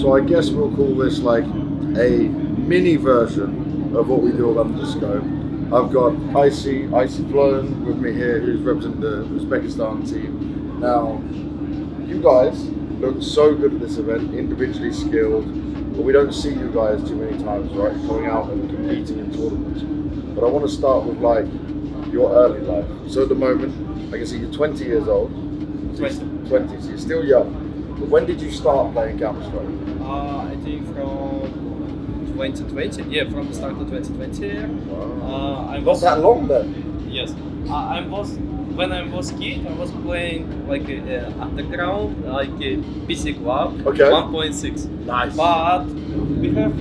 So I guess we'll call this like a mini version of what we do on Under the Scope. I've got icyvlone with me here, who's representing the Uzbekistan team. Now, you guys look so good at this event, individually skilled, but we don't see you guys too many times, right? Going out and competing in tournaments. But I want to start with like your early life. So at the moment, I can see you're 20 years old. 20, so you're still young. But when did you start playing Counter-Strike? I think from 2020. Yeah, from the start of 2020. Wow. I Not was that long then? Yes. When I was kid, I was playing like underground, like a PC club, Okay. 1.6. Nice. But we have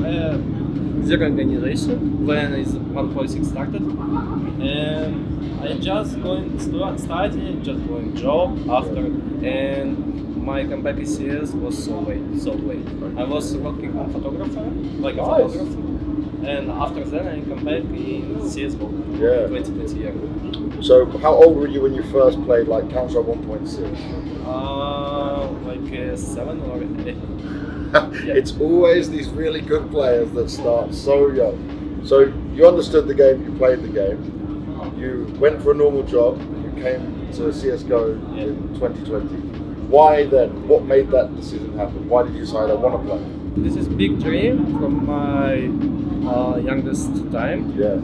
zero organization when is 1.6 started, and I just going to study, just going job after, and my comeback in CS was so late. I was working on photographer, like a Nice. photographer, and after that I come back in CSGO. Yeah. 2020 year. So how old were you when you first played like Counter-Strike 1.6? Like 7 or 8. It's always these really good players that start so young. So you understood the game, you played the game, you went for a normal job, you came to CSGO in 2020. Why then? What made that decision happen? Why did you decide I want to play? This is big dream from my youngest time. Yeah.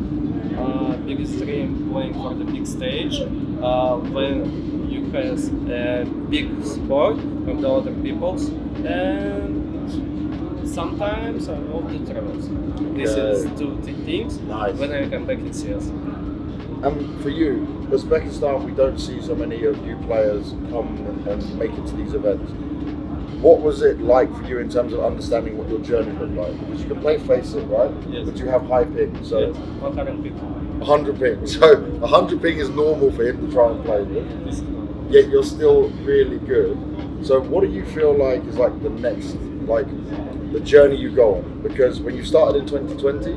Biggest dream playing for the big stage. When you have a big support from the other peoples, and sometimes I love the travels. This is two things. Nice. When I come back in CS. And for you, Uzbekistan, we don't see so many of you players come and make it to these events. What was it like for you in terms of understanding what your journey looked like? Because you can play Faceit, right? Yes. But you have high ping, so Yes, 100 people. 100 ping. So 100 ping is normal for him to try and play with. This is Yet you're still really good. So what do you feel like is like the next, like the journey you go on? Because when you started in 2020,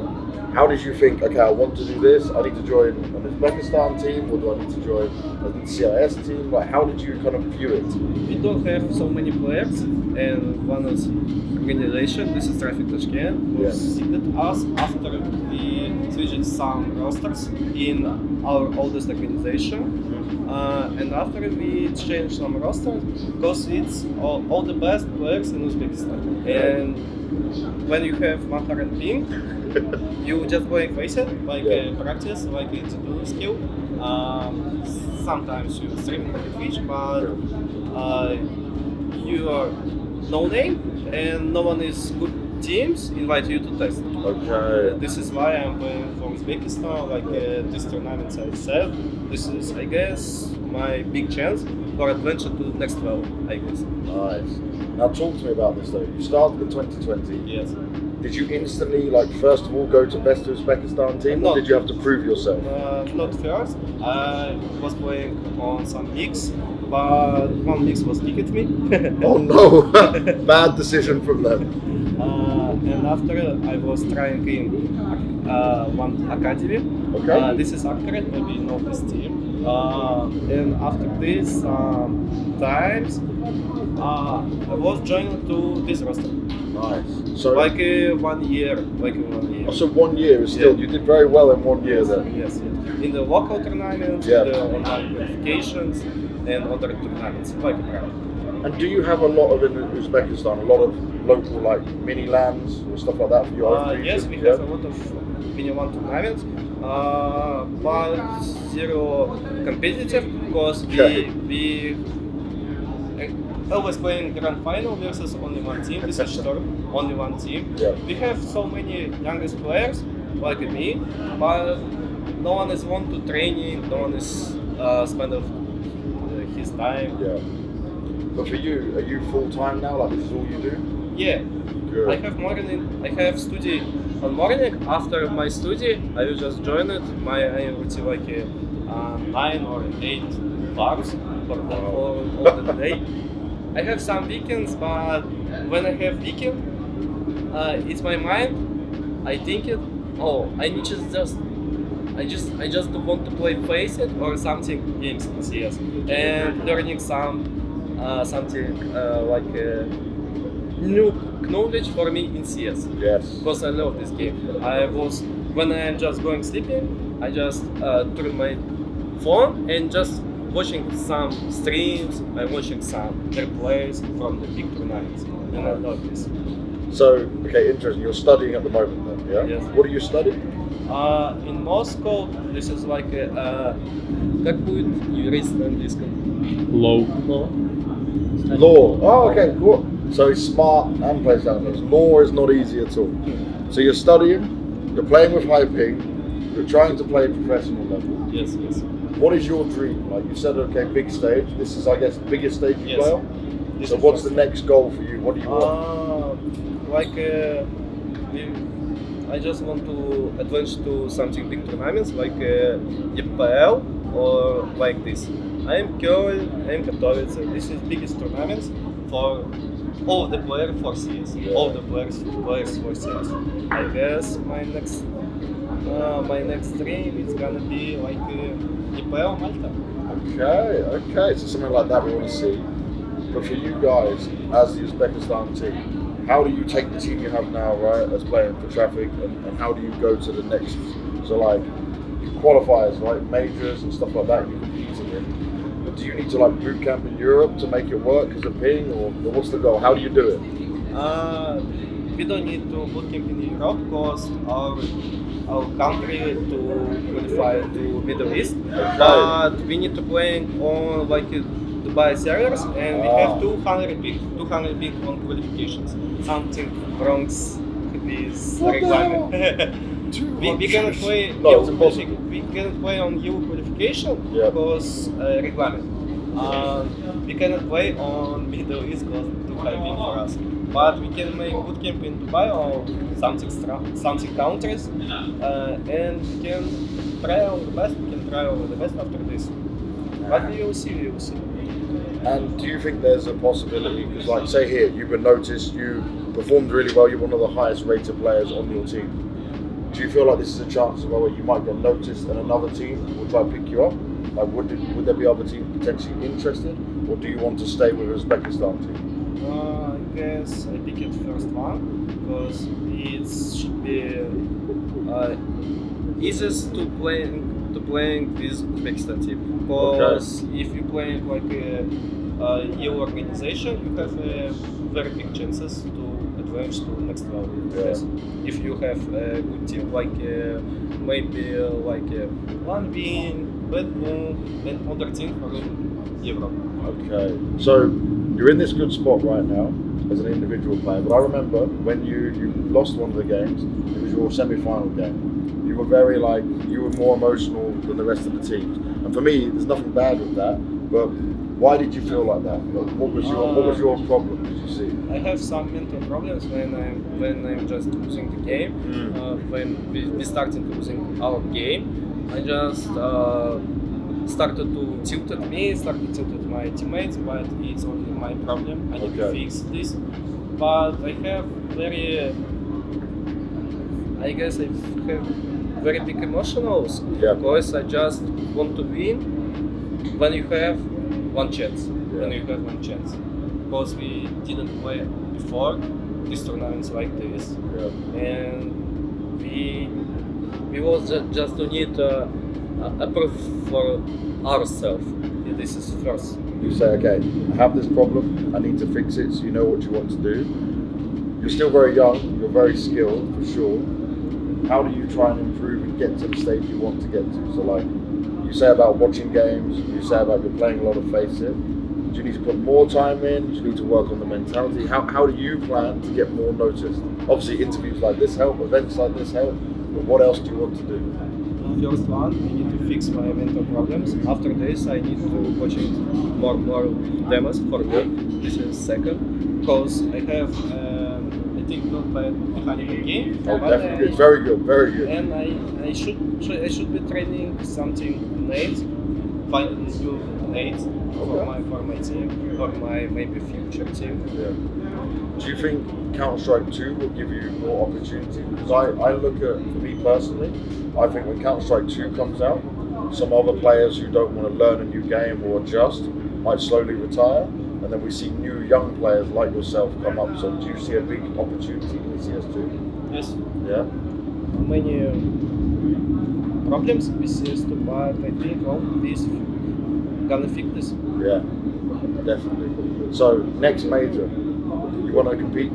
how did you think, okay, I want to do this, I need to join an Uzbekistan team, or do I need to join a CIS team? Like, how did you kind of view it? We don't have so many players, and one is organization, this is Traffic Tashkent, who selected us after we switched some rosters in our oldest organization. And after we changed some rosters, because it's all the best players in Uzbekistan. And when you have 100 ping, you just going face it, like practice, like it's a dual skill. Sometimes you stream on Twitch, but you are no name and no one is good teams invite you to test. Okay. This is why I'm playing for Uzbekistan, like this tournament I said. This is, I guess, my big chance for adventure to the next level, I guess. Nice. Now talk to me about this though. You started in 2020. Yes. Did you instantly, like, first of all, go to best Uzbekistan team, or did you have to prove yourself? Not first. I was playing on some mix, but one mix was kicked me. Oh no! Bad decision from them. And after I was trying in one academy. Okay. This is accurate, maybe you know this team. And after this times, I was joined to this roster. Nice. So Like 1 year. So 1 year is still, you did very well in 1 year then. Yes. In the local tournaments, Yeah. the online qualifications, and other tournaments, like a And do you have a lot of in Uzbekistan, a lot of local like mini lands or stuff like that for your own region? Yes, we have a lot of mini-one tournaments, but zero competitive because we always playing grand final versus only one team. This is Storm, only one team. Yeah. We have so many youngest players like me, but no one is want to training. No one is spend of his time. Yeah. But for you, are you full time now? Like this is all you do? Yeah. Good. I have study on morning. After my study, I will just join it. I would say like 9 or 8 hours for all the day. I have some weekends, but when I have weekend, it's my mind. I think it. Oh, I need to I just want to play Faceit or something games in CS and learning something like new knowledge for me in CS. Yes. Because I love this game. When I am just going sleeping, I just turn my phone and just watching some streams. I'm watching some replays from the big tournaments, and I love this. So, okay, interesting. You're studying at the moment then, yeah? Yes. What are you studying? In Moscow, this is like как будет юрист на английском? Low. Law. Oh, okay, cool. So he's smart and plays English. Law is not easy at all. So you're studying, you're playing with high ping, you're trying to play professional level. Yes. What is your dream? Like you said, okay, big stage. This is, I guess, the biggest stage you Yes. play on. This So is what's first. the next goal for you? What do you want? I just want to advance to something big tournaments like EPL or like this. I am Köln, I am Katowice. This is biggest tournaments for all the players for CS. Yeah. All the players for CS. I guess my next dream is gonna be like EPL Malta. Okay. So something like that we want to see. But for you guys, as the Uzbekistan team, how do you take the team you have now, right, as playing for Traffic, and how do you go to the next, so like qualifiers, right, majors and stuff like that you're competing in? But do you need to like boot camp in Europe to make it work as a ping, or what's the goal? How do you do it? We don't need to bootcamp in Europe because our country to qualify to Middle East, but we need to play on like Dubai servers, and we have 200 big on qualifications. Something wrong with requirement. we cannot play. No, it's impossible. We cannot play on EU qualification Yeah. because requirement. We cannot play on Middle East because too high big for us. But we can make bootcamp in Dubai or something countries, and we can try our best. We can try our best after this. But we will see. And do you think there's a possibility, because like say here, you've been noticed, you performed really well, you're one of the highest rated players on your team. Do you feel like this is a chance as well where you might get noticed and another team will try to pick you up? Like would there be other teams potentially interested, or do you want to stay with Uzbekistan team? I guess I pick it first one because it should be easiest to playing with Uzbekistan team. Because if you play like a EU organization, you have very big chances to advance to next level. Yeah. Yes. If you have a good team like maybe like one win, bad move, and other team from Europe. Okay, so you're in this good spot right now as an individual player, but I remember when you lost one of the games, it was your semi-final game. You were you were more emotional than the rest of the teams. And for me, there's nothing bad with that, but why did you feel like that? What was your problem, did you see? I have some mental problems when I'm just losing the game. When we started losing our game, I just started to tilt at me, started to tilt at my teammates, but it's only my problem. I need to fix this. But I have I guess I have very big emotions because I just want to win when you have one chance. When you have one chance. Because we didn't play before these tournaments like this. And we was just to need a proof for ourselves. This is first. You say, okay, I have this problem, I need to fix it, so you know what you want to do. You're still very young, you're very skilled, for sure. How do you try and improve and get to the stage you want to get to? So like, you say about watching games, you say about you're playing a lot of Face-It. Do you need to put more time in? Do you need to work on the mentality? How do you plan to get more noticed? Obviously interviews like this help, events like this help, but what else do you want to do? First one, I need to fix my mental problems. After this, I need to watching more demos for me. This is second, because I have I think not bad mechanical game. Oh, definitely, it's very good, very good. And I should be training something nades, find new nades for my team, for my maybe future team. Yeah. Do you think Counter-Strike 2 will give you more opportunity? Because I look at, for me personally, I think when Counter-Strike 2 comes out, some other players who don't want to learn a new game or adjust might slowly retire, and then we see new young players like yourself come up. So do you see a big opportunity in CS2? Yes, Yeah? many problems with CS2, but I think all this gonna fix this. Yeah, definitely. So next major, you want to compete?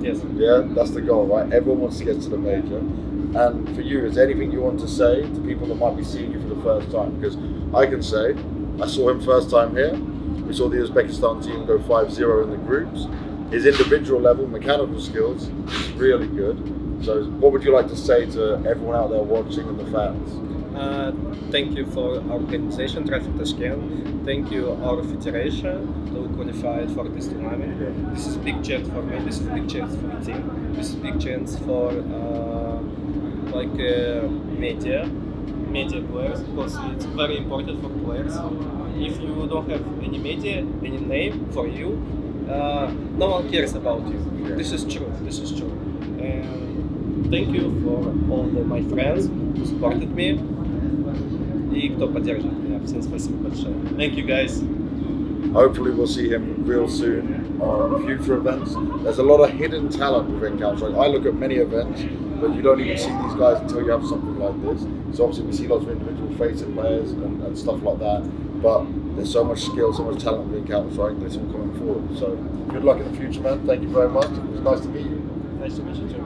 Yes. Yeah, that's the goal, right? Everyone wants to get to the major. And for you, is there anything you want to say to people that might be seeing you for the first time? Because I can say, I saw him first time here. We saw the Uzbekistan team go 5-0 in the groups. His individual level, mechanical skills, is really good. So what would you like to say to everyone out there watching and the fans? Thank you for our organization, Traffic Tashkent. Thank you our federation to qualify for this tournament. This is a big chance for me. This is a big chance for the team. This is a big chance for media players, because it's very important for players. If you don't have any media, any name for you, no one cares about you. This is true. This is true. And thank you for all my friends who supported me. И кто поддерживает меня. Всем спасибо большое. Thank you guys. Hopefully we'll see him real soon on future events. There's a lot of hidden talent within Counter-Strike. I look at many events, but you don't even see these guys until you have something like this. So obviously we see lots of individual facing players and stuff like that, but there's so much skill, so much talent within Counter-Strike that's all coming forward. So good luck in the future, man. Thank you very much. It was nice to meet you. Nice to meet you too.